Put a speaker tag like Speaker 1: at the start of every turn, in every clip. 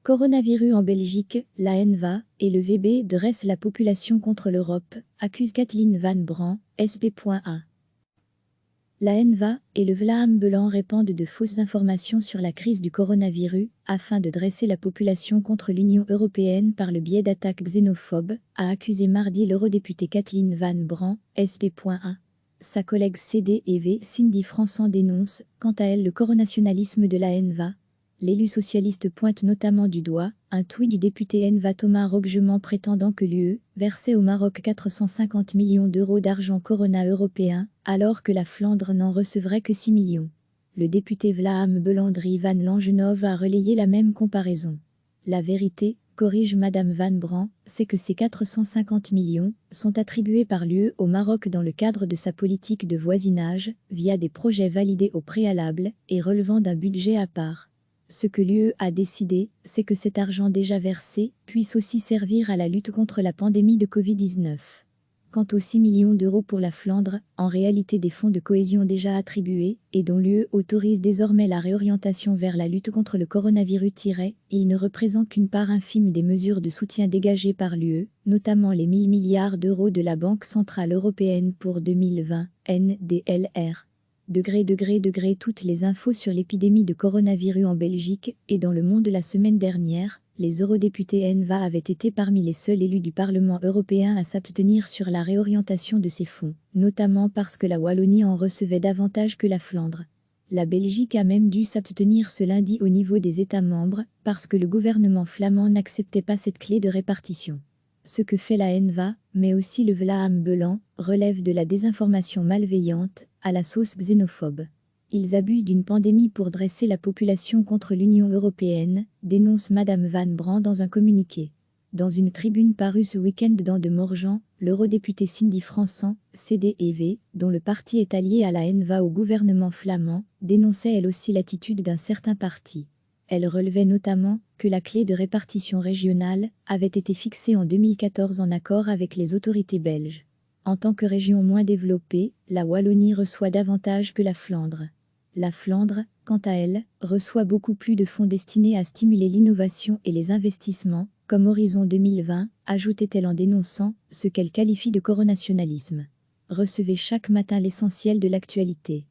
Speaker 1: Coronavirus en Belgique, la NVA et le VB dressent la population contre l'Europe, accuse Kathleen Van Bran, SP.A. La NVA et le Vlaam Belang répandent de fausses informations sur la crise du coronavirus afin de dresser la population contre l'Union européenne par le biais d'attaques xénophobes, a accusé mardi l'eurodéputée Kathleen Van Bran, SP.A. Sa collègue CD&V Cindy Françan dénonce, quant à elle, le coronationalisme de la NVA. L'élu socialiste pointe notamment du doigt un tweet du député NVA Thomas Roquegement prétendant que l'UE versait au Maroc 450 millions d'euros d'argent corona européen, alors que la Flandre n'en recevrait que 6 millions. Le député Vlaam Belang Van Langenove a relayé la même comparaison. La vérité, corrige Madame Van Bran, c'est que ces 450 millions sont attribués par l'UE au Maroc dans le cadre de sa politique de voisinage, via des projets validés au préalable et relevant d'un budget à part. Ce que l'UE a décidé, c'est que cet argent déjà versé puisse aussi servir à la lutte contre la pandémie de Covid-19. Quant aux 6 millions d'euros pour la Flandre, en réalité des fonds de cohésion déjà attribués et dont l'UE autorise désormais la réorientation vers la lutte contre le coronavirus, ils ne représentent qu'une part infime des mesures de soutien dégagées par l'UE, notamment les 1000 milliards d'euros de la Banque centrale européenne pour 2020, NDLR. Toutes les infos sur l'épidémie de coronavirus en Belgique et dans le monde la semaine dernière, les eurodéputés NVA avaient été parmi les seuls élus du Parlement européen à s'abstenir sur la réorientation de ces fonds, notamment parce que la Wallonie en recevait davantage que la Flandre. La Belgique a même dû s'abstenir ce lundi au niveau des États membres, parce que le gouvernement flamand n'acceptait pas cette clé de répartition. Ce que fait la NVA, mais aussi le Vlaam Belang, relève de la désinformation malveillante, à la sauce xénophobe. Ils abusent d'une pandémie pour dresser la population contre l'Union européenne, dénonce Madame Van Bran dans un communiqué. Dans une tribune parue ce week-end dans De Morgan, l'eurodéputée Cindy Françan, CD&V, dont le parti est allié à la NVA au gouvernement flamand, dénonçait elle aussi l'attitude d'un certain parti. Elle relevait notamment que la clé de répartition régionale avait été fixée en 2014 en accord avec les autorités belges. En tant que région moins développée, la Wallonie reçoit davantage que la Flandre. La Flandre, quant à elle, reçoit beaucoup plus de fonds destinés à stimuler l'innovation et les investissements, comme Horizon 2020, ajoutait-elle en dénonçant ce qu'elle qualifie de coronationalisme. Recevez chaque matin l'essentiel de l'actualité.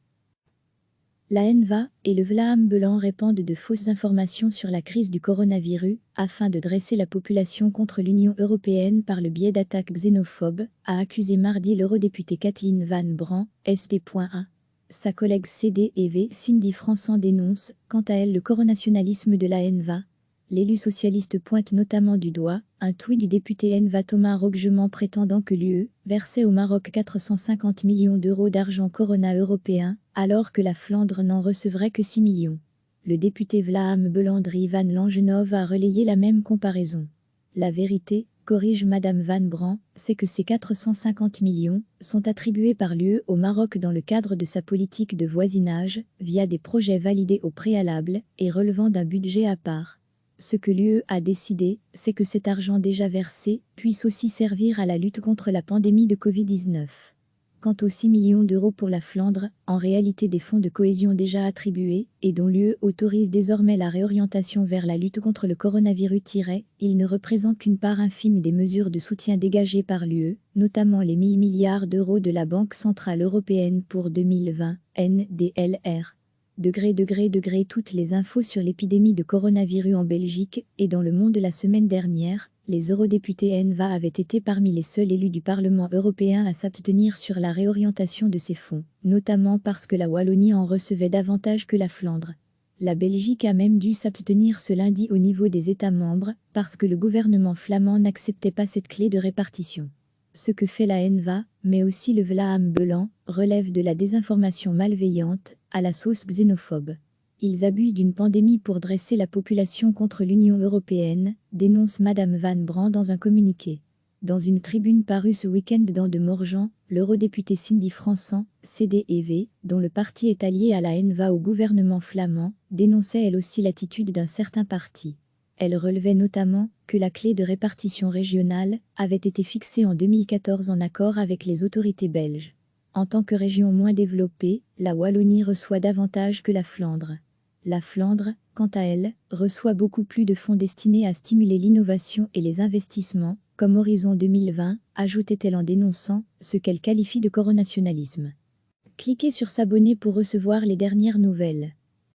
Speaker 1: La NVA et le Vlaam Belang répandent de fausses informations sur la crise du coronavirus afin de dresser la population contre l'Union européenne par le biais d'attaques xénophobes, a accusé mardi l'eurodéputée Kathleen Van Bran, SP.A. Sa collègue CD&V Cindy Françan dénonce, quant à elle, le coronationalisme de la NVA. L'élu socialiste pointe notamment du doigt un tweet du député NVA Thomas Roquegement prétendant que l'UE versait au Maroc 450 millions d'euros d'argent corona européen, alors que la Flandre n'en recevrait que 6 millions. Le député Vlaam Belang Van Langenove a relayé la même comparaison. La vérité, corrige Madame Van Bran, c'est que ces 450 millions sont attribués par l'UE au Maroc dans le cadre de sa politique de voisinage, via des projets validés au préalable et relevant d'un budget à part. Ce que l'UE a décidé, c'est que cet argent déjà versé puisse aussi servir à la lutte contre la pandémie de Covid-19. Quant aux 6 millions d'euros pour la Flandre, en réalité des fonds de cohésion déjà attribués et dont l'UE autorise désormais la réorientation vers la lutte contre le coronavirus, ils ne représentent qu'une part infime des mesures de soutien dégagées par l'UE, notamment les 1000 milliards d'euros de la Banque centrale européenne pour 2020, NDLR. Toutes les infos sur l'épidémie de coronavirus en Belgique et dans le monde la semaine dernière, les eurodéputés NVA avaient été parmi les seuls élus du Parlement européen à s'abstenir sur la réorientation de ces fonds, notamment parce que la Wallonie en recevait davantage que la Flandre. La Belgique a même dû s'abstenir ce lundi au niveau des États membres, parce que le gouvernement flamand n'acceptait pas cette clé de répartition. Ce que fait la NVA, mais aussi le Vlaam Belang, relève de la désinformation malveillante, à la sauce xénophobe. Ils abusent d'une pandémie pour dresser la population contre l'Union européenne, dénonce Madame Van Bran dans un communiqué. Dans une tribune parue ce week-end dans De Morgan, l'eurodéputée Cindy Françan, CD&V, dont le parti est allié à la NVA au gouvernement flamand, dénonçait elle aussi l'attitude d'un certain parti. Elle relevait notamment que la clé de répartition régionale avait été fixée en 2014 en accord avec les autorités belges. En tant que région moins développée, la Wallonie reçoit davantage que la Flandre. La Flandre, quant à elle, reçoit beaucoup plus de fonds destinés à stimuler l'innovation et les investissements, comme Horizon 2020, ajoutait-elle en dénonçant ce qu'elle qualifie de coronationalisme. Cliquez sur s'abonner pour recevoir les dernières nouvelles.